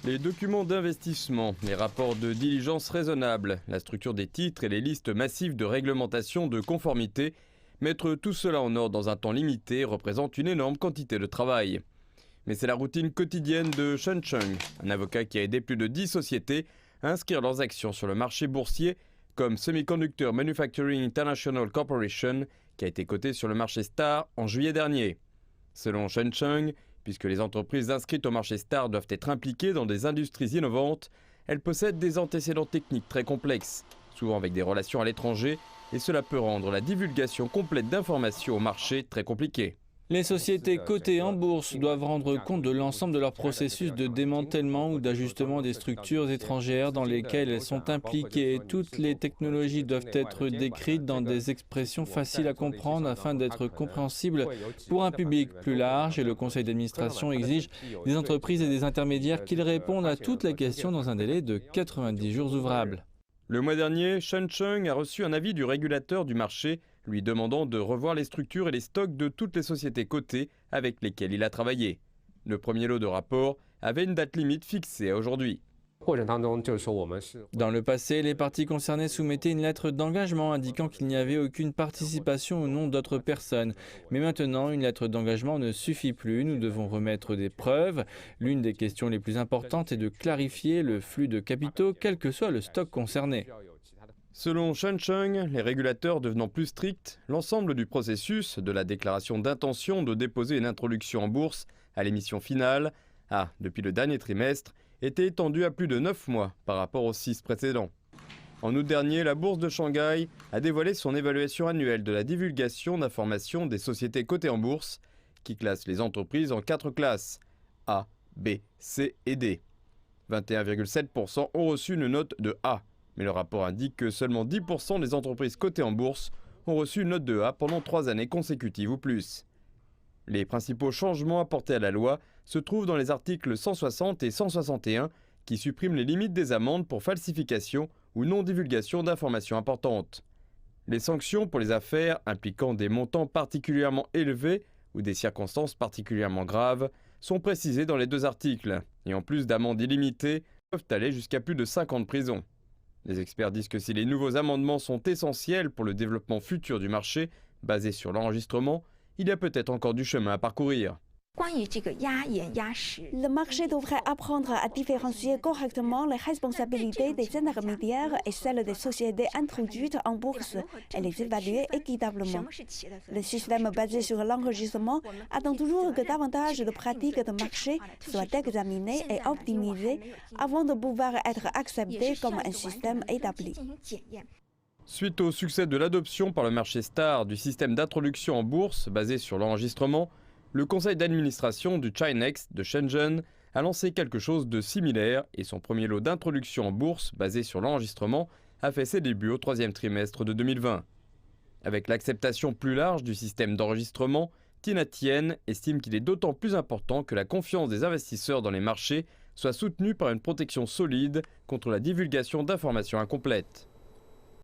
Les documents d'investissement, les rapports de diligence raisonnables, la structure des titres et les listes massives de réglementation de conformité, mettre tout cela en ordre dans un temps limité représente une énorme quantité de travail. Mais c'est la routine quotidienne de Shen Cheng, un avocat qui a aidé plus de 10 sociétés à inscrire leurs actions sur le marché boursier, comme Semiconductor Manufacturing International Corporation, qui a été coté sur le marché STAR en juillet dernier. Selon Shen Cheng, puisque les entreprises inscrites au marché STAR doivent être impliquées dans des industries innovantes, elles possèdent des antécédents techniques très complexes, souvent avec des relations à l'étranger, et cela peut rendre la divulgation complète d'informations au marché très compliquée. Les sociétés cotées en bourse doivent rendre compte de l'ensemble de leur processus de démantèlement ou d'ajustement des structures étrangères dans lesquelles elles sont impliquées. Toutes les technologies doivent être décrites dans des expressions faciles à comprendre afin d'être compréhensibles pour un public plus large, et le conseil d'administration exige des entreprises et des intermédiaires qu'ils répondent à toutes les questions dans un délai de 90 jours ouvrables. Le mois dernier, Shen Cheng a reçu un avis du régulateur du marché lui demandant de revoir les structures et les stocks de toutes les sociétés cotées avec lesquelles il a travaillé. Le premier lot de rapports avait une date limite fixée à aujourd'hui. Dans le passé, les parties concernées soumettaient une lettre d'engagement indiquant qu'il n'y avait aucune participation au nom d'autres personnes. Mais maintenant, une lettre d'engagement ne suffit plus, nous devons remettre des preuves. L'une des questions les plus importantes est de clarifier le flux de capitaux, quel que soit le stock concerné. Selon Shen Cheng, les régulateurs devenant plus stricts, l'ensemble du processus, de la déclaration d'intention de déposer une introduction en bourse à l'émission finale, a, depuis le dernier trimestre, été étendu à plus de 9 mois par rapport aux 6 précédents. En août dernier, la bourse de Shanghai a dévoilé son évaluation annuelle de la divulgation d'informations des sociétés cotées en bourse, qui classe les entreprises en 4 classes, A, B, C et D. 21,7% ont reçu une note de A, mais le rapport indique que seulement 10% des entreprises cotées en bourse ont reçu une note de A pendant 3 années consécutives ou plus. Les principaux changements apportés à la loi se trouvent dans les articles 160 et 161 qui suppriment les limites des amendes pour falsification ou non-divulgation d'informations importantes. Les sanctions pour les affaires impliquant des montants particulièrement élevés ou des circonstances particulièrement graves sont précisées dans les 2 articles, et en plus d'amendes illimitées, peuvent aller jusqu'à plus de 5 ans de prison. Les experts disent que si les nouveaux amendements sont essentiels pour le développement futur du marché, basé sur l'enregistrement, il y a peut-être encore du chemin à parcourir. Le marché devrait apprendre à différencier correctement les responsabilités des intermédiaires et celles des sociétés introduites en bourse et les évaluer équitablement. Le système basé sur l'enregistrement attend toujours que davantage de pratiques de marché soient examinées et optimisées avant de pouvoir être accepté comme un système établi. Suite au succès de l'adoption par le marché STAR du système d'introduction en bourse basé sur l'enregistrement, le conseil d'administration du Chinex de Shenzhen a lancé quelque chose de similaire et son premier lot d'introduction en bourse basé sur l'enregistrement a fait ses débuts au 3e trimestre de 2020. Avec l'acceptation plus large du système d'enregistrement, Tina Tien estime qu'il est d'autant plus important que la confiance des investisseurs dans les marchés soit soutenue par une protection solide contre la divulgation d'informations incomplètes.